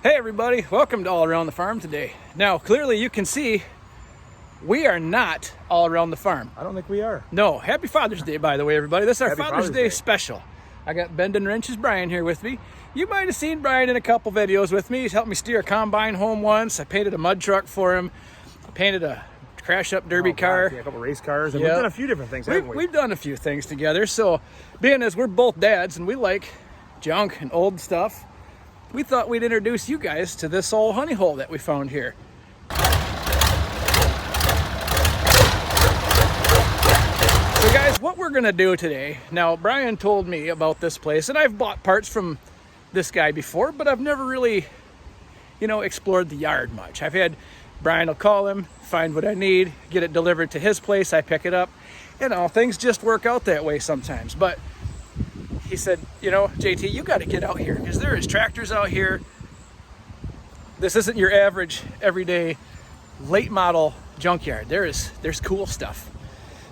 Hey everybody, welcome to All Around the Farm today. Now clearly you can see we are not all around the farm. I don't think we are. No, happy Father's Day by the way everybody. This is our Happy Father's Day special. I got Bending Wrenches Brian here with me. You might have seen Brian in a couple videos with me. He's helped me steer a combine home once. I painted a mud truck for him. I painted a crash up derby car. Yeah, a couple race cars. And Yep. We've done a few different things, haven't we? We've done a few things together. So being as we're both dads and we like junk and old stuff, we thought we'd introduce you guys to this old honey hole that we found here. So guys, what we're gonna do today, now Brian told me about this place and I've bought parts from this guy before, but I've never really, explored the yard much. I've had Brian will call him, find what I need, get it delivered to his place, I pick it up. Things just work out that way sometimes. But he said, JT, you got to get out here because there is tractors out here. This isn't your average everyday late model junkyard. There's cool stuff.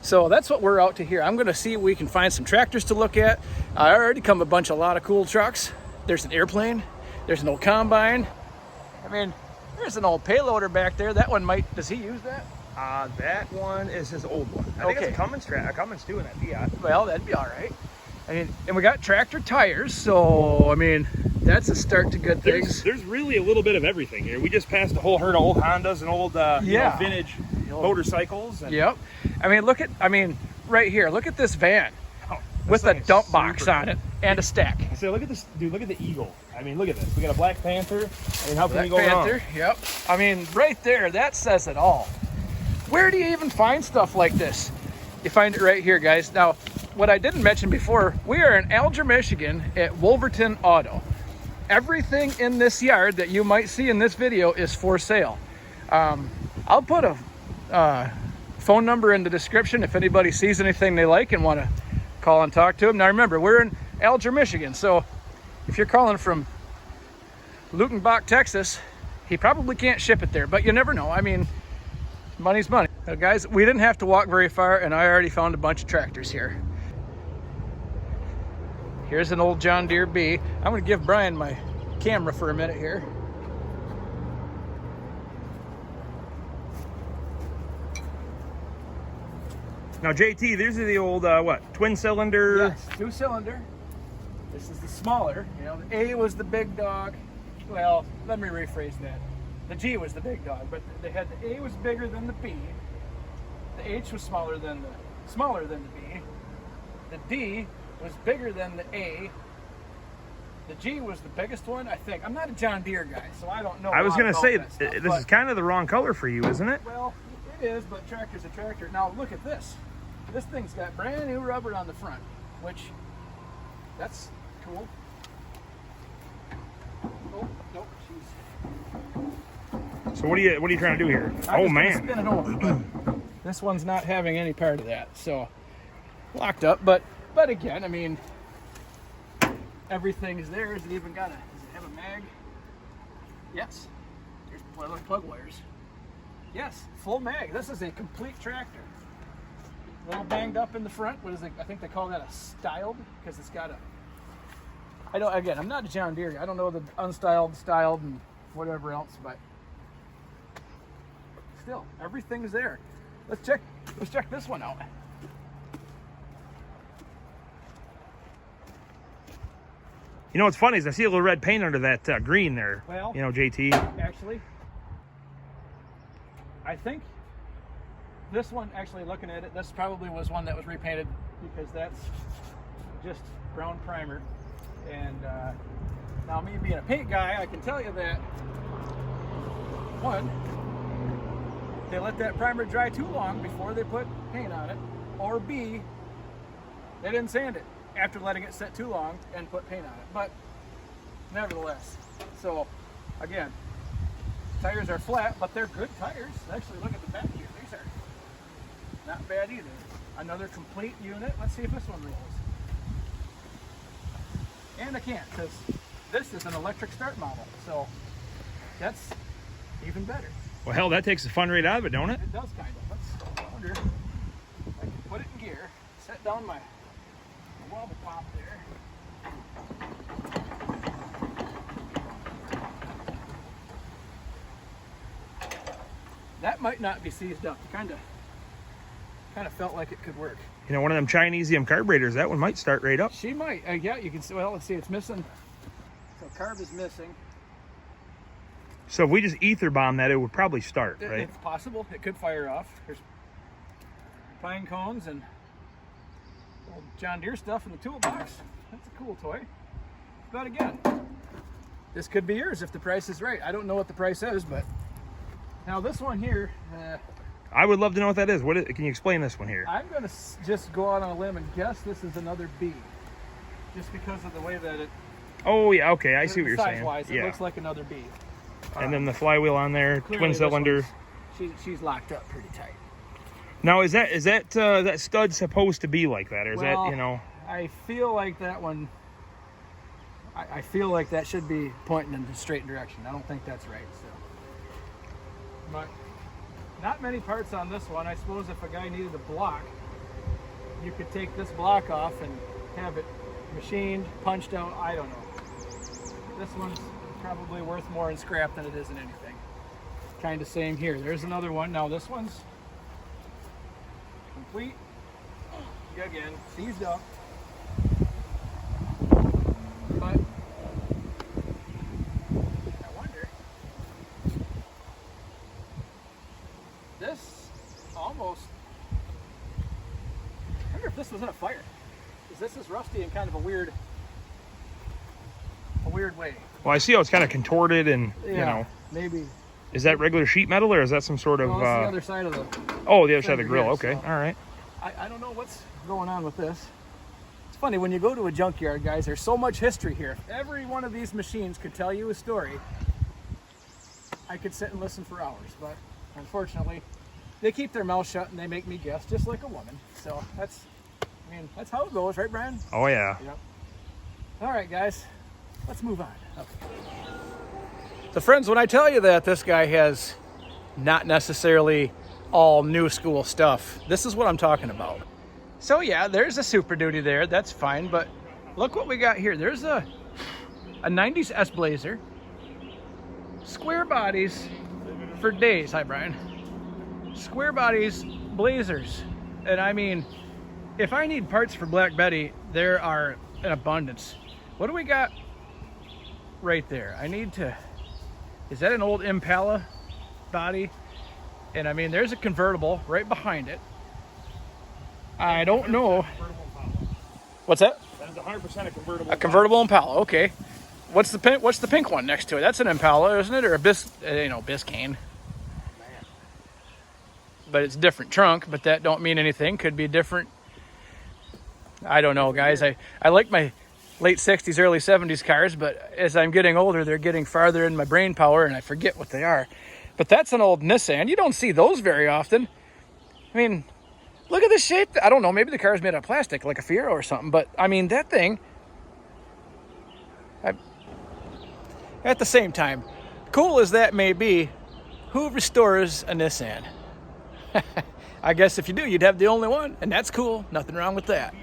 So that's what we're out to here. I'm going to see if we can find some tractors to look at. I already come a lot of cool trucks. There's an airplane. There's an old combine. There's an old payloader back there. That one does he use that? That one is his old one. I think it's a Cummins too in that Fiat. Well, that'd be all right. And we got tractor tires, so that's a start to good things. There's really a little bit of everything here. We just passed a whole herd of old Hondas and old vintage motorcycles. And Yep. Right here. Look at this van with a dump box on it and a stack. So look at this, dude. Look at the Eagle. Look at this. We got a Black Panther. How can you go wrong? Yep. Right there. That says it all. Where do you even find stuff like this? You find it right here, guys. Now, what I didn't mention before, we are in Alger, Michigan at Wolverton Auto. Everything in this yard that you might see in this video is for sale. I'll put a phone number in the description if anybody sees anything they like and want to call and talk to them. Now remember, we're in Alger, Michigan, so if you're calling from Lutenbach, Texas, he probably can't ship it there, but you never know. Money's money. Now, guys, we didn't have to walk very far, and I already found a bunch of tractors here. Here's an old John Deere B. I'm going to give Brian my camera for a minute here. Now, JT, these are the old, twin cylinder? Yes, 2-cylinder. This is the smaller. The A was the big dog. Well, let me rephrase that. The G was the big dog, but they had the A was bigger than the B. The H was smaller than the B. The D was bigger than the A. The G was the biggest one, I think. I'm not a John Deere guy, so I don't know. I was going to say, this is kind of the wrong color for you, isn't it? Well, it is, but tractor's a tractor. Now, look at this. This thing's got brand new rubber on the front, which, that's cool. Oh, nope, So what are you trying to do here? I'm just spin it over, but this one's not having any part of that, so locked up. But again, everything's there. Does it even does it have a mag? Yes. There's plug wires. Yes, full mag. This is a complete tractor. A little banged up in the front. What is it? I think they call that a styled because it's got a. I'm not a John Deere. I don't know the unstyled, styled, and whatever else, but still, everything's there. Let's check this one out. What's funny is I see a little red paint under that green there. Well, JT. Actually, I think this one, looking at it, this probably was one that was repainted because that's just brown primer. And now me being a paint guy, I can tell you that, one, they let that primer dry too long before they put paint on it, or B, they didn't sand it after letting it set too long and put paint on it. But nevertheless, so again, tires are flat, but they're good tires. Actually, look at the back here. These are not bad either. Another complete unit. Let's see if this one rolls. And I can't because this is an electric start model, so that's even better. Well, hell, that takes the fun rate out of it, don't it? It does kind of. I wonder if I can put it in gear, set down my wobble pop there. That might not be seized up. Kind of felt like it could work. You know, one of them Chinesium carburetors, that one might start right up. She might. Yeah, you can see. Well, let's see. It's missing. So carb is missing. So if we just ether bomb that, it would probably start, right? It's possible. It could fire off. There's pine cones and old John Deere stuff in the toolbox. That's a cool toy. But again, this could be yours if the price is right. I don't know what the price is, but now this one here. I would love to know what that is. Can you explain this one here? I'm going to just go out on a limb and guess this is another B. Just because of the way that it... Oh, yeah, okay. I see what you're saying. Size-wise, it looks like another B. And then the flywheel on there, twin cylinder. She's locked up pretty tight. Now, is that stud supposed to be like that? Or is that, you know... I feel like that one... I feel like that should be pointing in the straight direction. I don't think that's right, so... But... Not many parts on this one. I suppose if a guy needed a block, you could take this block off and have it machined, punched out. I don't know. This one's probably worth more in scrap than it is in anything. Kind of same here. There's another one. Now this one's complete. Again, seized up. But I wonder. This almost, I wonder if this was in a fire. Because this is rusty in kind of a weird way. Well, I see how it's kind of contorted and, Yeah, you know. maybe. Is that regular sheet metal or is that some sort of... Well, that's the other side of the... Oh, the other side of the grill. Here, Okay, so all right. I don't know what's going on with this. It's funny, when you go to a junkyard, guys, there's so much history here. If every one of these machines could tell you a story, I could sit and listen for hours. But unfortunately, they keep their mouth shut and they make me guess, just like a woman. So that's how it goes, right, Brian? Oh, yeah. Yep. All right, guys, let's move on. Okay. So, friends, when I tell you that this guy has not necessarily all new school stuff, this is what I'm talking about. So, yeah, there's a Super Duty there. That's fine, but look what we got here. There's a 90s S Blazer, square bodies for days. Hi, Brian. Square bodies Blazers, and I mean, if I need parts for Black Betty, there are an abundance. What do we got right there? I need to... Is that an old Impala body? And I mean, there's a convertible right behind it. I don't know. What's that? That's 100% a convertible. A convertible Impala. Okay. What's the pink one next to it? That's an Impala, isn't it? Or a Biscayne. But it's different trunk. But that don't mean anything. Could be different. I don't know, guys. I like my late 60s, early 70s cars, but as I'm getting older, they're getting farther in my brain power, and I forget what they are. But that's an old Nissan. You don't see those very often. I mean, look at the shape. I don't know, maybe the car's made of plastic, like a Fiero or something, but I mean, that thing, at the same time, cool as that may be, who restores a Nissan? I guess if you do, you'd have the only one, and that's cool. Nothing wrong with that.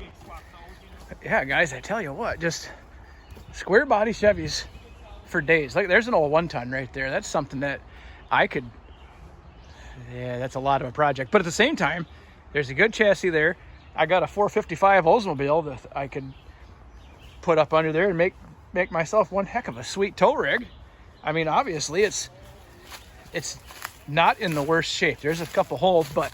Yeah, guys, I tell you what, just square body Chevys for days. Like, there's an old 1-ton right there. That's something that I could, yeah, that's a lot of a project. But at the same time, there's a good chassis there. I got a 455 Oldsmobile that I could put up under there and make myself one heck of a sweet tow rig. I mean, obviously, it's not in the worst shape. There's a couple holes, but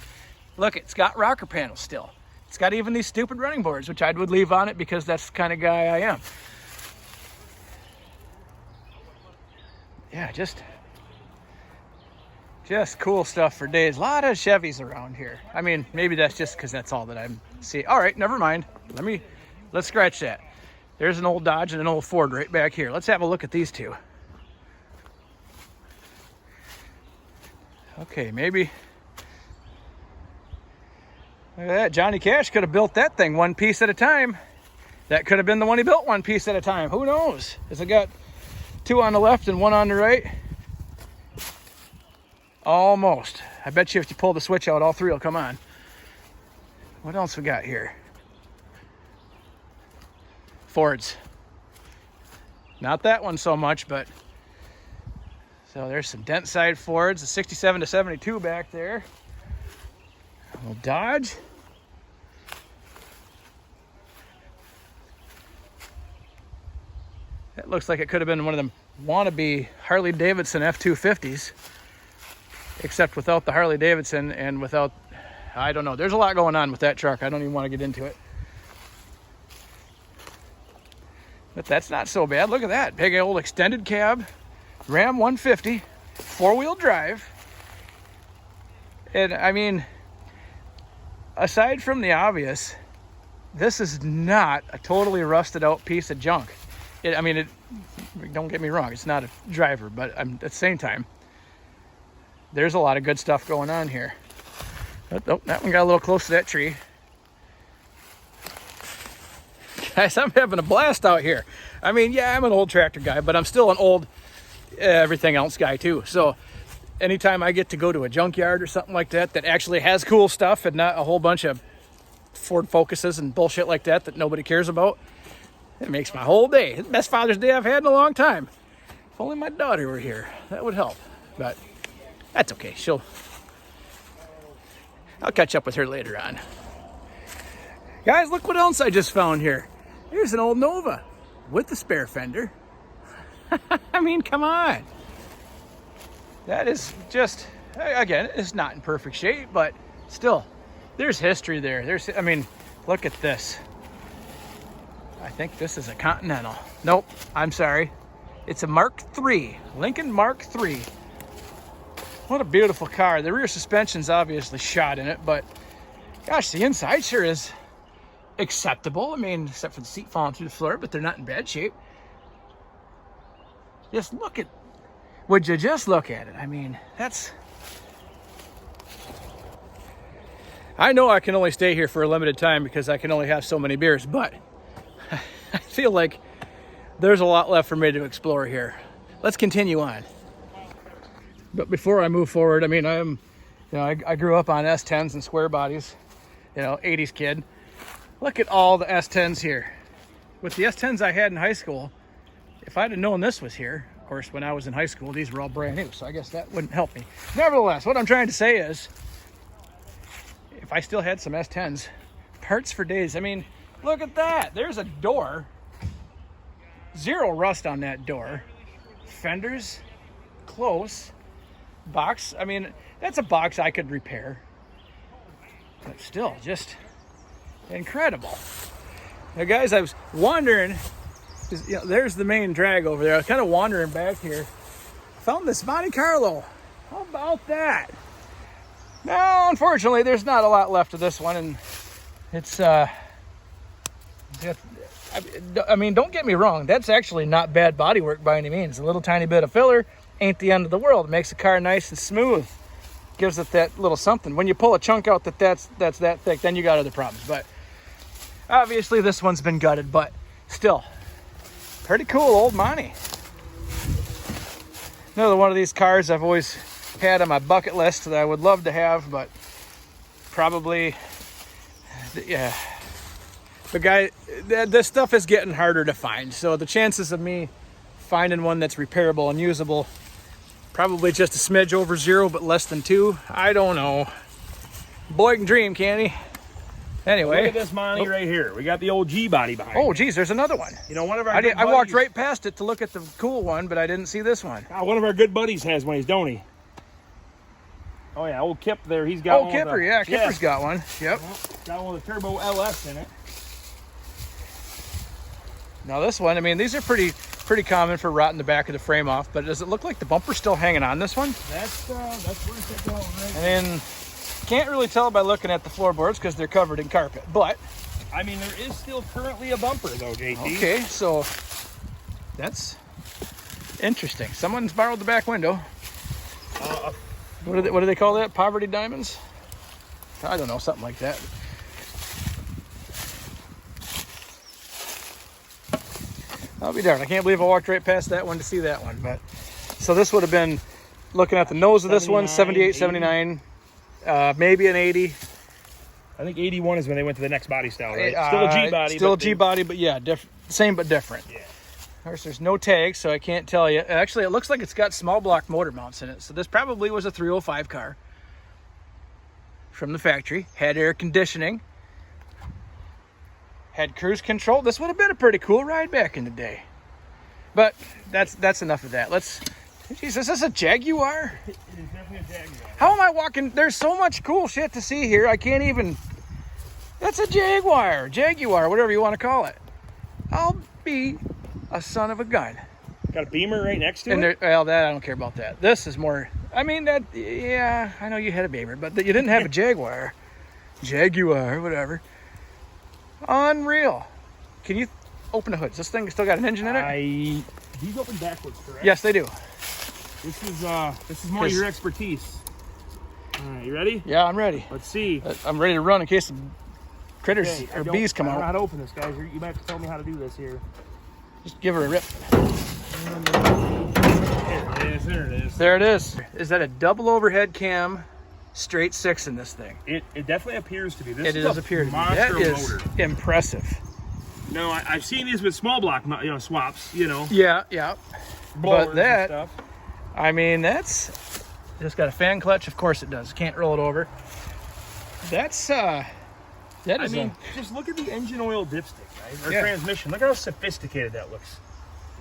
look, it's got rocker panels still. It's got even these stupid running boards, which I would leave on it because that's the kind of guy I am. Yeah, just cool stuff for days. A lot of Chevys around here. I mean, maybe that's just because that's all that I'm seeing. All right, never mind. Let's scratch that. There's an old Dodge and an old Ford right back here. Let's have a look at these two. Okay, maybe. Look at that. Johnny Cash could have built that thing one piece at a time. That could have been the one he built one piece at a time. Who knows? Has it got two on the left and one on the right? Almost. I bet you if you pull the switch out, all three will come on. What else we got here? Fords. Not that one so much, but So there's some dent side Fords, a 67 to 72 back there. A little Dodge. That looks like it could have been one of them wannabe Harley Davidson F-250s, except without the Harley Davidson and without, I don't know. There's a lot going on with that truck. I don't even want to get into it. But that's not so bad. Look at that. Big old extended cab. Ram 150. Four-wheel drive. And, I mean, aside from the obvious, this is not a totally rusted out piece of junk. Don't get me wrong. It's not a driver, but at the same time, there's a lot of good stuff going on here. Oh, that one got a little close to that tree. Guys, I'm having a blast out here. I mean, yeah, I'm an old tractor guy, but I'm still an old everything else guy too. So anytime I get to go to a junkyard or something like that that actually has cool stuff and not a whole bunch of Ford Focuses and bullshit like that nobody cares about, it makes my whole day. It's the best Father's Day I've had in a long time. If only my daughter were here, that would help. But that's okay. I'll catch up with her later on. Guys, look what else I just found here. Here's an old Nova with the spare fender. I mean, come on. That is just, again, it's not in perfect shape, but still, there's history there. Look at this. I think this is a Continental. Nope, I'm sorry. It's a Mark III, Lincoln Mark III. What a beautiful car. The rear suspension's obviously shot in it, but gosh, the inside sure is acceptable. I mean, except for the seat falling through the floor, but they're not in bad shape. Would you just look at it? I mean, I know I can only stay here for a limited time because I can only have so many beers, but I feel like there's a lot left for me to explore here. Let's continue on. But before I move forward, I grew up on S10s and square bodies, 80s kid. Look at all the S10s here. With the S10s I had in high school, if I'd have known this was here, of course, when I was in high school, these were all brand new, so I guess that wouldn't help me. Nevertheless, what I'm trying to say is, if I still had some S10s, parts for days. I mean, look at that. There's a door. Zero rust on that door. Fenders, close. Box, that's a box I could repair. But still, just incredible. Now, guys, I was wondering, there's the main drag over there. I was kind of wandering back here. Found this Monte Carlo. How about that? Now, unfortunately, there's not a lot left of this one, and it's, don't get me wrong. That's actually not bad bodywork by any means. A little tiny bit of filler ain't the end of the world. It makes the car nice and smooth. Gives it that little something. When you pull a chunk out that's that thick, then you got other problems. But obviously this one's been gutted, but still pretty cool old Monte. Another one of these cars I've always had on my bucket list that I would love to have, but probably, yeah. But guys, this stuff is getting harder to find. So the chances of me finding one that's repairable and usable, probably just a smidge over 0, but less than 2. I don't know. Boy can dream, can he? Anyway. Look at this Monte right here. We got the old G body behind. Oh, geez, there's another one. One of our I walked right past it to look at the cool one, but I didn't see this one. One of our good buddies has one, don't he? Oh, yeah, old Kip there. He's got one. Oh, Kipper, yeah. Kipper's got one. Yep. Got one with the Turbo LS in it. Now this one, these are pretty common for rotting the back of the frame off, but does it look like the bumper's still hanging on this one? That's worth it going, right? And then can't really tell by looking at the floorboards because they're covered in carpet, but there is still currently a bumper though, JT. Okay, so that's interesting. Someone's borrowed the back window. What do they call that? Poverty diamonds? I don't know, something like that. I'll be darned. I can't believe I walked right past that one to see that one. But so this would have been, looking at the nose of this one, 78, 79, maybe an 80. I think 81 is when they went to the next body style, right? Still a G body. Still a G body, but yeah, same but different. Yeah. Of course, there's no tag, so I can't tell you. Actually, it looks like it's got small block motor mounts in it. So this probably was a 305 car from the factory. Had air conditioning. Had cruise control. This would have been a pretty cool ride back in the day. But that's enough of that. Jeez, is this a Jaguar? It is definitely a Jaguar. How am I walking? There's so much cool shit to see here. I can't even... That's a Jaguar, whatever you want to call it. I'll be a son of a gun. Got a Beamer right next to And it? well, that I don't care about that. This is more... I mean, yeah, I know you had a Beamer, but you didn't have a Jaguar. Jaguar, whatever. Unreal. Can you open the hood? Does this thing still got an engine in it? These open backwards, correct? Yes, they do. This is more your expertise. All right, you ready? Yeah, I'm ready. Let's see. I'm ready to run in case the critters Okay, or bees come I don't know out. how to open this, guys. You might have to tell me how to do this here. Just give her a rip. There it is. There it is. Is that a double overhead cam, straight 6 in this thing? It definitely appears to be. This It does appear to be. monster That is motor. impressive. No, I've seen these with small block, swaps. Yeah. blowers But that, and stuff. I mean, that's just got a fan clutch. Of course it does. Can't roll it over. That's Just look at the engine oil dipstick, guys. Or Yeah. transmission. Look how sophisticated that looks.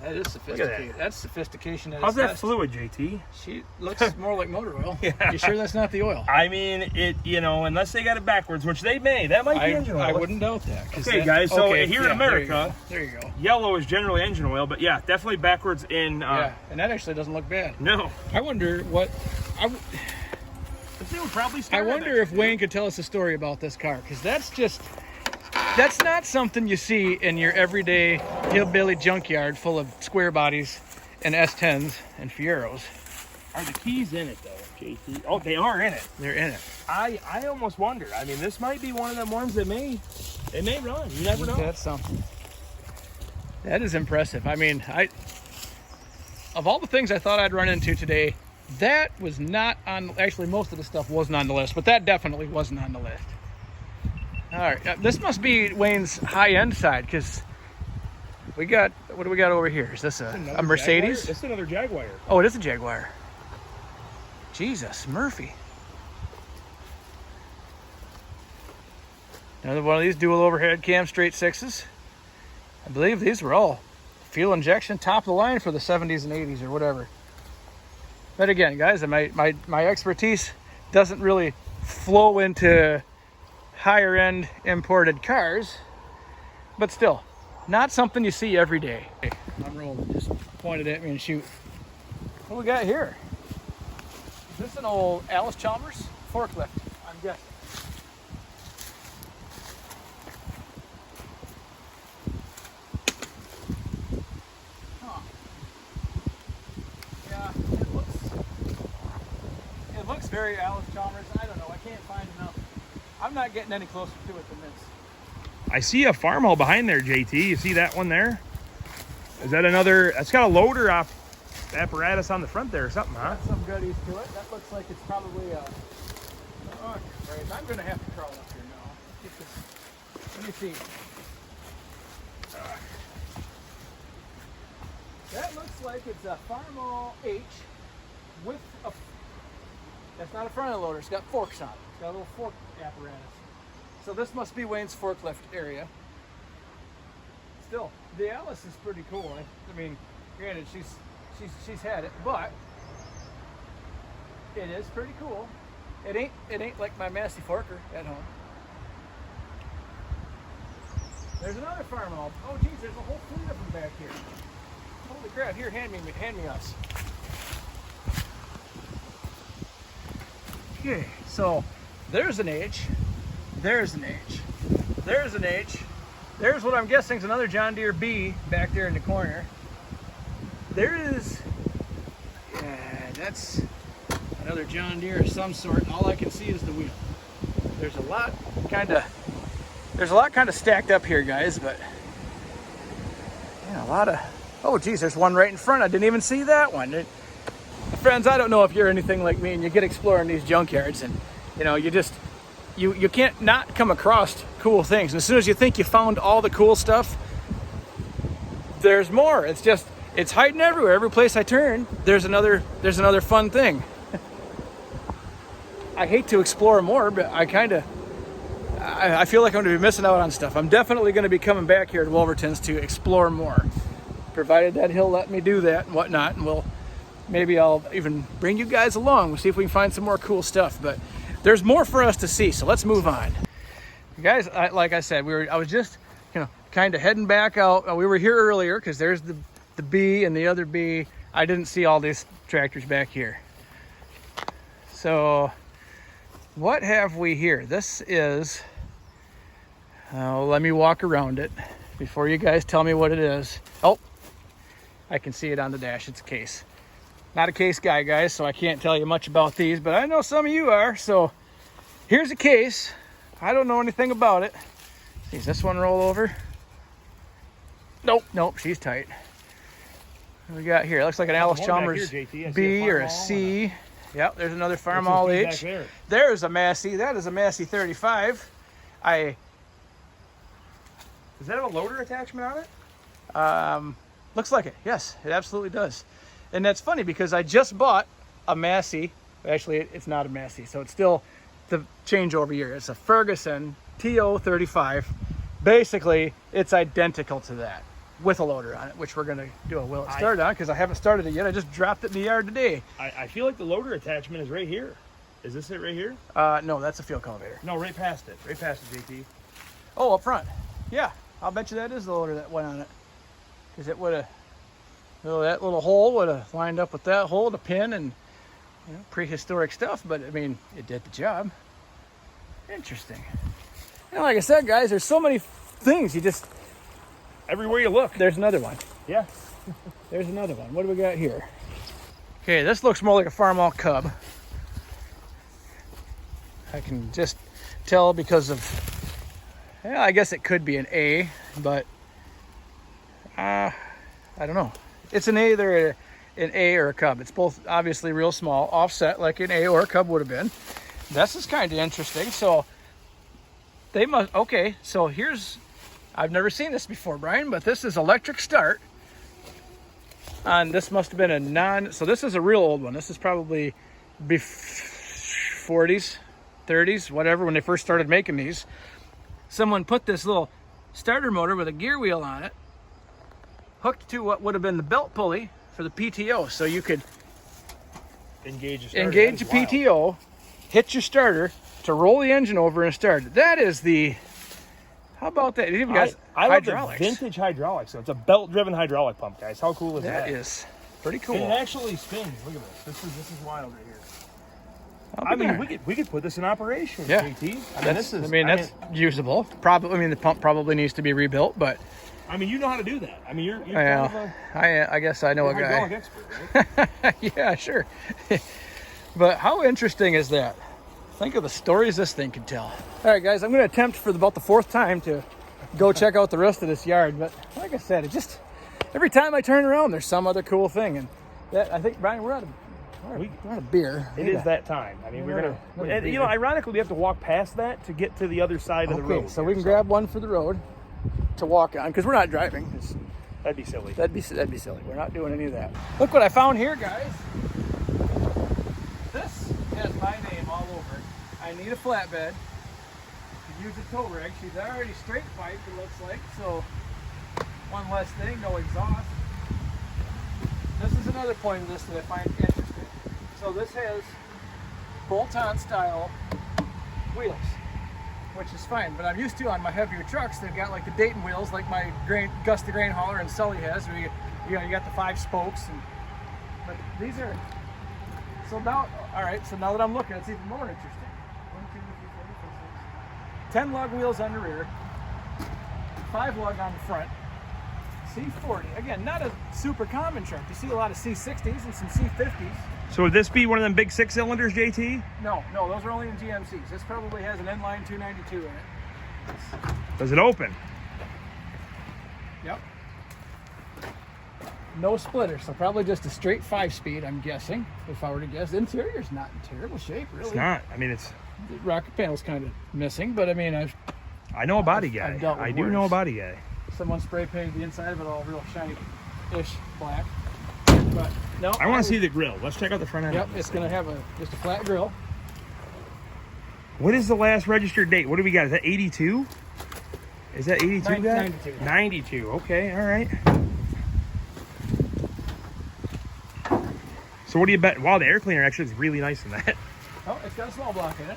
that is sophisticated. That's sophistication. How's that fluid, JT? She looks more like motor oil. Yeah. You sure that's not the oil? I mean, unless they got it backwards, which they may. That might be engine oil. I wouldn't doubt that. Okay, guys, so here in America, there you go. yellow is generally engine oil, but yeah, definitely backwards in... Yeah, and that actually doesn't look bad. No. I wonder what... They would probably I start wonder if Wayne could tell us a story about this car, because that's not something you see in your everyday hillbilly junkyard full of square bodies and S10s and Fieros. Are the keys in it, though, JT? Oh, they are in it. They're in it. I almost wonder. I mean, this might be one of them ones that may run. You never know. That's something. That is impressive. I mean, of all the things I thought I'd run into today, that was not on... Actually, most of the stuff wasn't on the list, but that definitely wasn't on the list. All right, this must be Wayne's high-end side, because we got... What do we got over here? Is this a Mercedes? Jaguar? It's another Jaguar. Oh, it is a Jaguar. Jesus, Murphy. Another one of these dual overhead cam straight 6s. I believe these were all fuel injection, top of the line for the 70s and 80s or whatever. But again, guys, my expertise doesn't really flow into higher end imported cars, but still, not something you see every day. I'm rolling, just point it at me and shoot. What we got here? Is this an old Alice Chalmers forklift? I'm guessing. Huh. Yeah, it looks very Alice Chalmers. I don't know. I can't find enough. I'm not getting any closer to it than this. I see a farmhole behind there, JT. You see that one there? Is that another? That's got a loader off apparatus on the front there or something, huh? Got some goodies to it. That looks like it's probably a... Oh, great. I'm going to have to crawl up here now. Let me see. That looks like it's a Farmall H with a... That's not a front end loader. It's got forks on it. It's got a little fork apparatus. So this must be Wayne's forklift area. Still, the Alice is pretty cool. I mean, granted, she's had it, but it is pretty cool. It ain't like my Massey Forker at home. There's another Farmall. Oh geez, there's a whole fleet of them back here. Holy crap! Here, hand me us. Okay, so there's an H. There's an H. There's an H. There's what I'm guessing is another John Deere B back there in the corner. There is, yeah, that's another John Deere of some sort. And all I can see is the wheel. There's a lot kind of stacked up here, guys, but yeah, a lot of, oh geez, there's one right in front. I didn't even see that one. Friends, I don't know if you're anything like me and you get exploring these junkyards and you know, you can't not come across cool things. And as soon as you think you found all the cool stuff, there's more. It's hiding everywhere. Every place I turn, there's another fun thing. I hate to explore more, but I feel like I'm going to be missing out on stuff. I'm definitely going to be coming back here to Wolverton's to explore more, provided that he'll let me do that and whatnot. And maybe I'll even bring you guys along. We'll see if we can find some more cool stuff. But there's more for us to see, so let's move on. You guys, like I said, I was just, kind of heading back out. We were here earlier because there's the B and the other B. I didn't see all these tractors back here. So what have we here? This is, let me walk around it before you guys tell me what it is. Oh, I can see it on the dash. It's a case. Not a case guy, guys, so I can't tell you much about these, but I know some of you are. So here's a case. I don't know anything about it. Does this one roll over? Nope, she's tight. What we got here? It looks like an Alice Chalmers B or a C. Yep, there's another Farmall H. There's a Massey. That is a Massey 35. Does that have a loader attachment on it? Looks like it. Yes, it absolutely does. And that's funny because I just bought a Massey. Actually, it's not a Massey, so it's still the changeover year. It's a Ferguson TO 35. Basically, it's identical to that with a loader on it, which we're going to do a will it start on because I haven't started it yet. I just dropped it in the yard today. I feel like the loader attachment is right here. Is this it right here? No, that's a fuel cultivator. No, right past it. Right past it, JT. Oh, up front. Yeah, I'll bet you that is the loader that went on it. Because it would have, that little hole would have lined up with that hole, the pin, and prehistoric stuff. But, I mean, it did the job. Interesting. And like I said, guys, there's so many things. Everywhere you look. There's another one. Yeah. There's another one. What do we got here? Okay, this looks more like a Farmall Cub. I can just tell because of, I guess it could be an A, but I don't know. It's either an A or a Cub. It's both obviously real small, offset like an A or a Cub would have been. This is kind of interesting. So they must, okay, so I've never seen this before, Brian, but this is electric start. And this must have been so this is a real old one. This is probably 40s, 30s, whatever, when they first started making these. Someone put this little starter motor with a gear wheel on it, hooked to what would have been the belt pulley for the PTO. So you could engage the PTO, hit your starter to roll the engine over and start it. That is how about that? It even got hydraulics. Love the vintage hydraulics. So it's a belt-driven hydraulic pump, guys. How cool is that? That is pretty cool. And it actually spins. Look at this. This is wild right here. I mean, we could put this in operation, yeah. JT. That's usable. Probably. The pump probably needs to be rebuilt, but you know how to do that. You're I guess I know a guy. Hydraulic expert, right? Yeah, sure. But how interesting is that? Think of the stories this thing could tell. All right, guys, I'm going to attempt for about the 4th time to go check out the rest of this yard. But like I said, every time I turn around, there's some other cool thing. And I think, Brian, we're out of beer. It is that time. We're going to, ironically, we have to walk past that to get to the other side of the road. So we can grab one for the road to walk on because we're not driving. That'd be silly. That'd be silly. We're not doing any of that. Look what I found here, guys. This has my name all over it. I need a flatbed to use a tow rig. She's already straight piped, it looks like, so one less thing, no exhaust. This is another point of this that I find interesting. So this has bolt-on style wheels, which is fine, but I'm used to on my heavier trucks, they've got like the Dayton wheels, like my Gus the Grain Hauler and Sully has, where you got the 5 spokes, but these are, so now that I'm looking, it's even more interesting. 10 lug wheels on the rear, 5 lug on the front, C40. Again, not a super common truck. You see a lot of C60s and some C50s. So would this be one of them big 6-cylinders, JT? No, those are only in GMCs. This probably has an inline 292 in it. Does it open? Yep. No splitter, so probably just a straight 5-speed, I'm guessing, if I were to guess. The interior's not in terrible shape, really. It's not. It's... The rocker panel's kind of missing, but I know a body guy. I do know a body guy. someone spray painted the inside of it all real shiny-ish black. But no, I want to see the grill. Let's check out the front end. Yep, it's going to have just a flat grill. What is the last registered date? What do we got? Is that 82? Is that 82? 92. 92. Okay, all right. So what do you bet? Wow, the air cleaner actually is really nice in that. Oh, it's got a small block in it.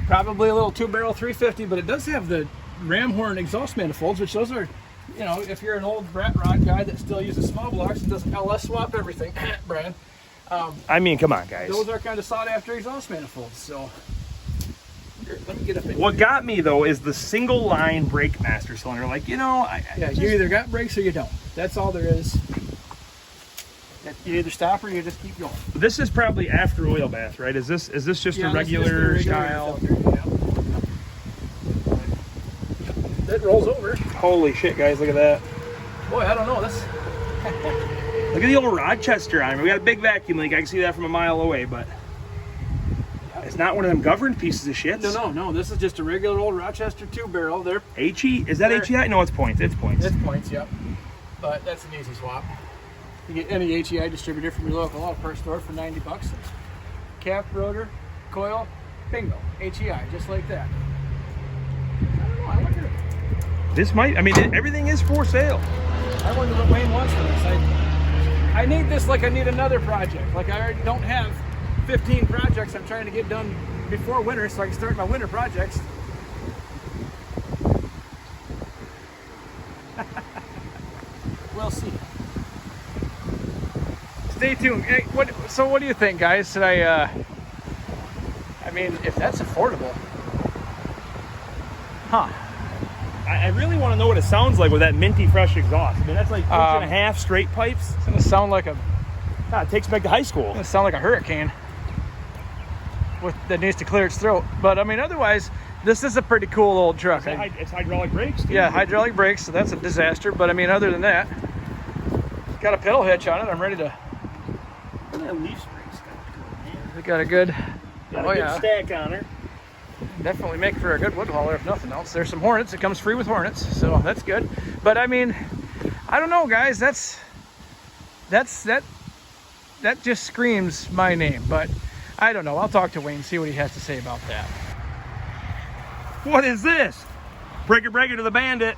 Probably a little 2-barrel 350, but it does have the ram horn exhaust manifolds, which those are, you know, if you're an old brat rod guy that still uses small blocks and doesn't LS swap everything, Brian. I mean, come on, guys. Those are kind of sought after exhaust manifolds. So here, let me get up in What here. got me though is the single line brake master cylinder. Like, you know, Yeah, you either got brakes or you don't. That's all there is. You either stop or you just keep going. This is probably after oil bath, right? Is this just a regular style? Filter, yeah. It rolls over. Holy shit, guys! Look at that. Boy, I don't know. This. Look at the old Rochester on it. We got a big vacuum leak. I can see that from a mile away, but it's not one of them governed pieces of shit. No. This is just a regular old Rochester 2-barrel. They're HE? Is that HEI? No, it's points. It's points. It's points, yep. But that's an easy swap. You get any HEI distributor from your local auto parts store for $90. Cap, rotor, coil, bingo. HEI, just like that. I don't know. I wonder. This might. I mean, everything is for sale. I wonder what Wayne wants for this. I need this like I need another project. Like I already don't have 15 projects I'm trying to get done before winter, so I can start my winter projects. We'll see. Stay tuned. Hey, what do you think, guys? Should I mean, if that's affordable. Huh. I really want to know what it sounds like with that minty fresh exhaust. I mean, that's like 1.5 straight pipes. It's gonna sound like it takes me back to high school. It's gonna sound like a hurricane that needs to clear its throat. But I mean, otherwise, this is a pretty cool old truck. It's hydraulic brakes, too. Yeah, hydraulic brakes, so that's a disaster. But I mean, other than that, got a pedal hitch on it. I'm ready to. Leaf springs We got a good. stack on her. Definitely make for a good wood hauler if nothing else. There's some Hornets. It comes free with Hornets, so that's good. But I mean, I don't know, guys. That just screams my name. But I don't know. I'll talk to Wayne, see what he has to say about that. What is this? Breaker to the bandit.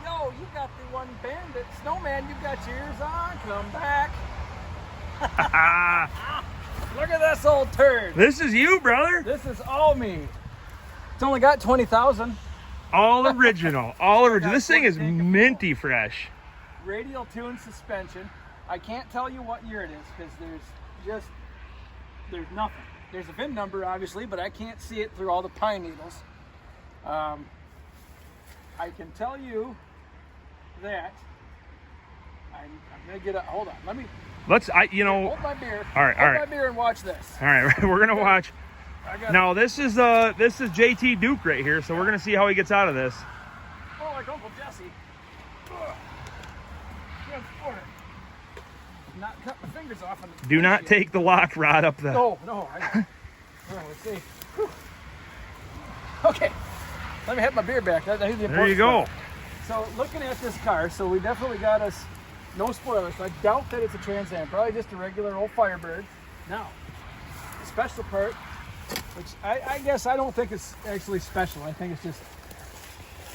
Yo, you got the one bandit. Snowman, you got yours on. Come back. Look at this old turd. This is you, brother. This is all me. It's only got 20,000. All original. All original. This thing is minty fresh. Radial tuned suspension. I can't tell you what year it is because there's nothing. There's a VIN number, obviously, but I can't see it through all the pine needles. I can tell you that I'm gonna get a. Hold on. Let me. Hold my beer. All right. Hold my beer and watch this. All right, we're gonna watch. Now this is JT Duke right here, so we're gonna see how he gets out of this. Oh, like Uncle Jesse. Not cut my fingers off. Do not take the lock rod up the. No. Let's see. Whew. Okay, let me have my beer back. That's the important There you go. part. So looking at this car, so we definitely got us no spoilers. So I doubt that it's a Trans Am. Probably just a regular old Firebird. Now, the special part, which I guess I don't think it's actually special. I think it's just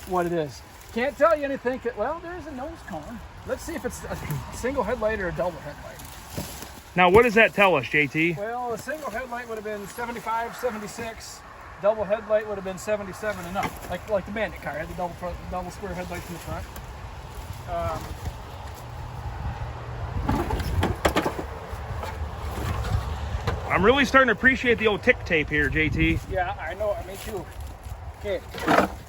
what it is. Can't tell you anything. Well, there's a nose cone. Let's see if it's a single headlight or a double headlight. Now, what does that tell us, JT? Well, a single headlight would have been 75, 76. Double headlight would have been 77 and up. Like the Bandit car had the double square headlights in the front. I'm really starting to appreciate the old tick tape here, JT. Yeah, I know. Me too. Okay.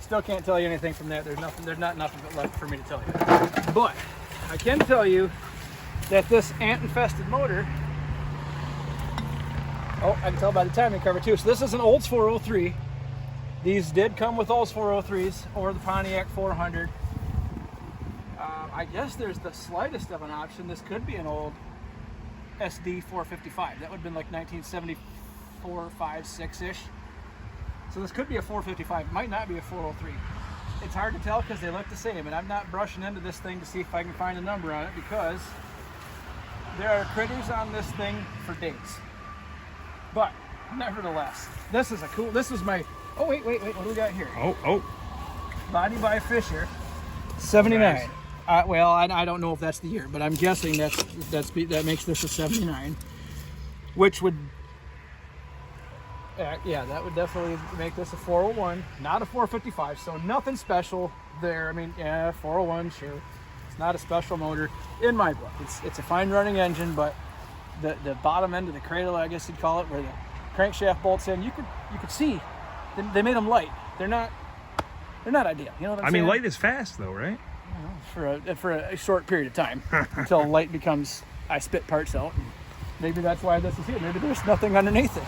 Still can't tell you anything from that. There's not nothing but left for me to tell you. But I can tell you that this ant-infested motor. Oh, I can tell by the timing cover too. So this is an Olds 403. These did come with Olds 403s or the Pontiac 400. I guess there's the slightest of an option. This could be an old SD 455. That would have been like 1974, 5, 6-ish. So this could be a 455. It might not be a 403. it's hard to tell because they look the same, and I'm not brushing into this thing to see if I can find a number on it because there are critters on this thing for days. But nevertheless, this is my, oh wait, what do we got here? Oh. Body by Fisher, 79. Nice. Well, I don't know if that's the year, but I'm guessing that makes this a 79, which would, yeah, that would definitely make this a 401, not a 455. So nothing special there. I mean, yeah, 401, sure. It's not a special motor in my book. It's a fine running engine, but the bottom end of the cradle, I guess you'd call it, where the crankshaft bolts in, you could see they made them light. They're not ideal. You know what I'm saying? I mean, light is fast though, right? For a short period of time until light becomes, I spit parts out. And maybe that's why this is here. Maybe there's nothing underneath it.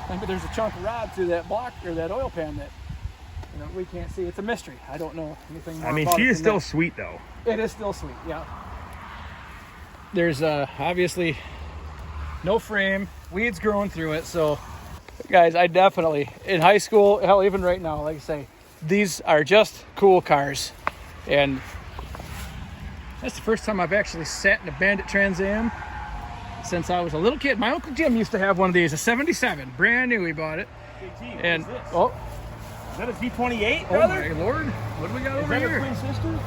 Maybe there's a chunk of rod through that block or that oil pan that we can't see. It's a mystery. I don't know anything more. I mean, about she it is than still that. sweet though. It is still sweet, yeah. There's obviously no frame, weeds growing through it. So, guys, I definitely, in high school, hell, even right now, like I say, these are just cool cars. And that's the first time I've actually sat in a Bandit Trans Am since I was a little kid. My Uncle Jim used to have one of these, a 77, brand new. He bought it. JT, And what is this? oh, Is that a Z28, oh brother? my Lord, what do we got Is over that here? a twin sister?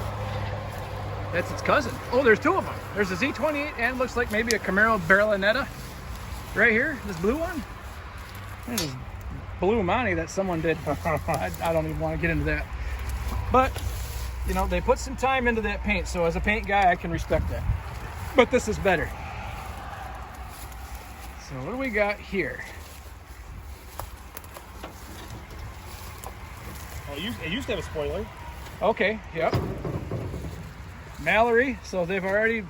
That's its cousin. Oh, there's two of them. There's a Z28 and looks like maybe a Camaro Berlinetta right here. This blue one. And this blue Monty that someone did. I don't even want to get into that. But they put some time into that paint, so as a paint guy, I can respect that. But this is better. So what do we got here? Oh, it used to have a spoiler. Okay, yep. Mallory, so they've already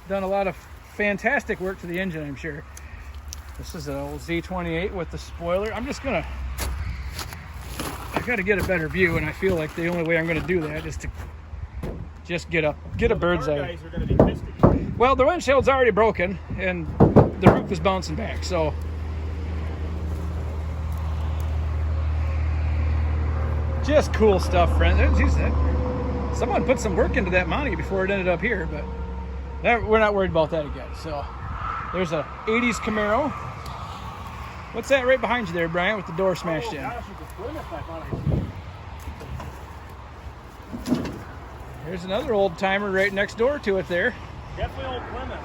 done a lot of fantastic work to the engine, I'm sure. This is an old Z28 with the spoiler. I got to get a better view, and I feel like the only way I'm going to do that is to just get a bird's eye. Guys are going to be pissed at you. Well, the windshield's already broken, and the roof is bouncing back, so. Just cool stuff, friends. Someone put some work into that Monty before it ended up here, but we're not worried about that again. So there's a 80s Camaro. What's that right behind you there, Brian, with the door smashed in? Gosh, it's a Plymouth, I thought I seen. There's another old timer right next door to it there. Definitely old Plymouth.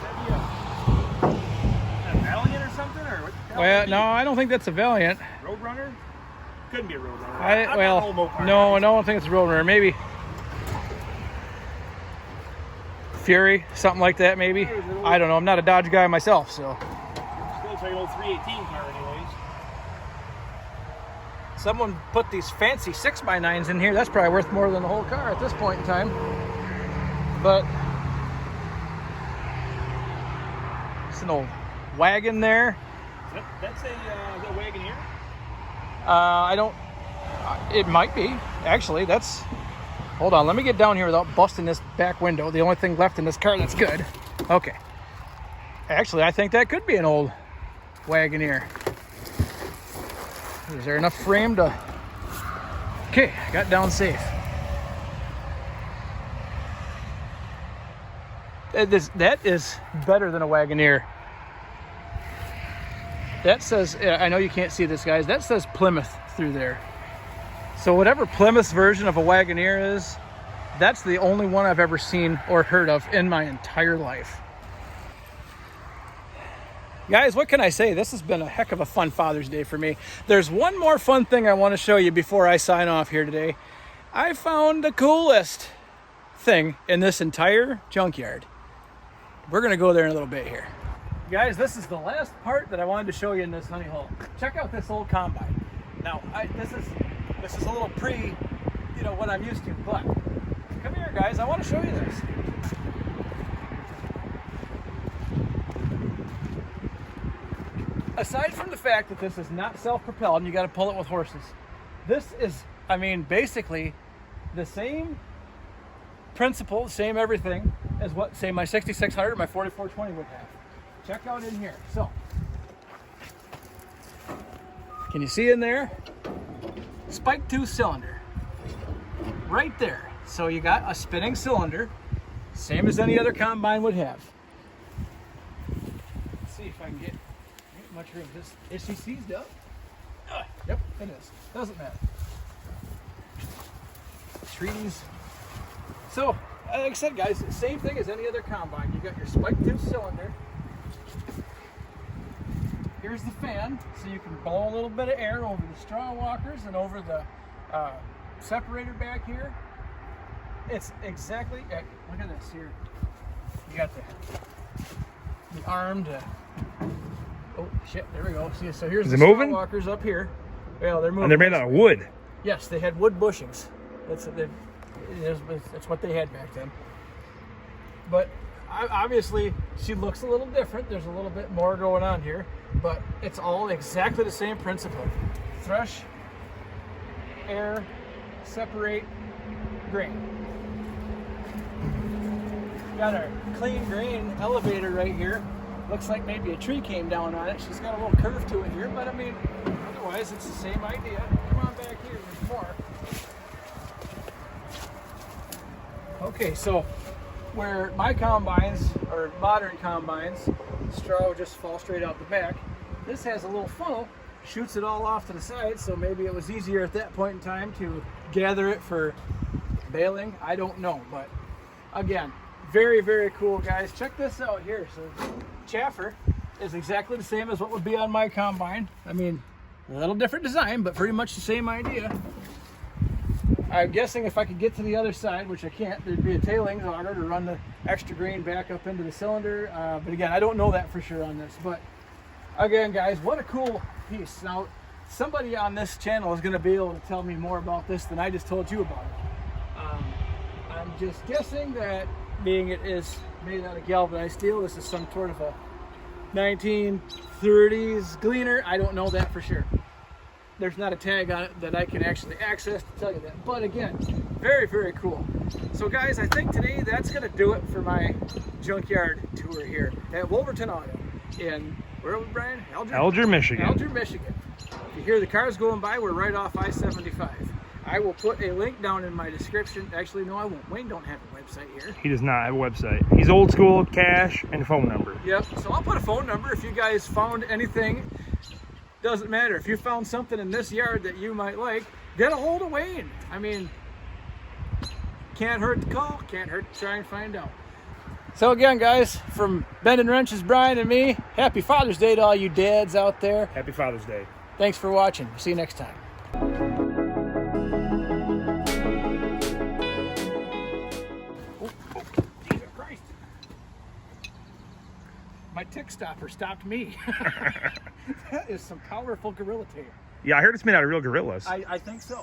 That'd be a Valiant or something, or what? Well, no, I don't think that's a Valiant. Roadrunner? Couldn't be a Roadrunner. No, I don't think it's a Roadrunner. Maybe Fury, something like that. Maybe. I don't know. I'm not a Dodge guy myself, so. Still looks like an old 318 car, anyways. Someone put these fancy 6x9s in here. That's probably worth more than the whole car at this point in time. But it's an old wagon there. That's a Wagoneer? I don't. It might be actually. Hold on. Let me get down here without busting this back window. The only thing left in this car that's good. Okay. Actually, I think that could be an old Wagoneer. Is there enough frame to? Okay, I got down safe. That is better than a Wagoneer. That says, I know you can't see this, guys, that says Plymouth through there. So whatever Plymouth's version of a Wagoneer is, that's the only one I've ever seen or heard of in my entire life. Guys, what can I say? This has been a heck of a fun Father's Day for me. There's one more fun thing I want to show you before I sign off here today. I found the coolest thing in this entire junkyard. We're going to go there in a little bit here. Guys, this is the last part that I wanted to show you in this honey hole. Check out this old combine. Now, this is a little what I'm used to, but come here, guys. I want to show you this. Aside from the fact that this is not self-propelled and you got to pull it with horses, this is, basically the same principle, same everything as what, say, my 6600 or my 4420 would have. Check out in here. So, can you see in there? spike tooth cylinder. Right there. So you got a spinning cylinder, same as any other combine would have. Let's see if I can get much room. Is she seized up? Yep, it is. Doesn't matter. Trees. So, like I said, guys, same thing as any other combine. You got your spike tooth cylinder. Here's the fan, so you can blow a little bit of air over the straw walkers and over the separator back here. It's exactly, look at this here. You got the arm to, oh shit, there we go. See, so here's the straw walkers up here. Well, they're moving. And they're made out of wood. Yes, they had wood bushings. That's what they had back then. But obviously, she looks a little different. There's a little bit more going on here, but it's all exactly the same principle. Thresh, air, separate, grain. Got our clean grain elevator right here. Looks like maybe a tree came down on it. She's got a little curve to it here, but I mean, otherwise it's the same idea. Come on back here, there's more. Okay, so where my combines, or modern combines, straw will just fall straight out the back. This has a little funnel, shoots it all off to the side, so maybe it was easier at that point in time to gather it for baling. I don't know, but again, very, very cool, guys. Check this out here. So chaffer is exactly the same as what would be on my combine. I mean, a little different design, but pretty much the same idea. I'm guessing if I could get to the other side, which I can't, there'd be a tailings auger to run the extra grain back up into the cylinder. But again, I don't know that for sure on this. But again, guys, what a cool piece. Now, somebody on this channel is going to be able to tell me more about this than I just told you about it. I'm just guessing that being it is made out of galvanized steel, this is some sort of a 1930s Gleaner. I don't know that for sure. There's not a tag on it that I can actually access to tell you that. But again, very, very cool. So guys, I think today that's going to do it for my junkyard tour here at Wolverton Auto in, where are we, Brian? Alger, Michigan. Alger, Michigan. If you hear the cars going by, we're right off I-75. I will put a link down in my description. Actually, no, I won't. Wayne don't have a website here. He does not have a website. He's old school, cash, and phone number. Yep, so I'll put a phone number if you guys found anything. Doesn't matter. If you found something in this yard that you might like, get a hold of Wayne. I mean, can't hurt to call, can't hurt to try and find out. So again, guys, from Bending Wrenches, Brian and me, happy Father's Day to all you dads out there. Happy Father's Day. Thanks for watching. See you next time. Jesus Christ. My tick stopper stopped me. That is some powerful gorilla tape. Yeah, I heard it's made out of real gorillas. I think so.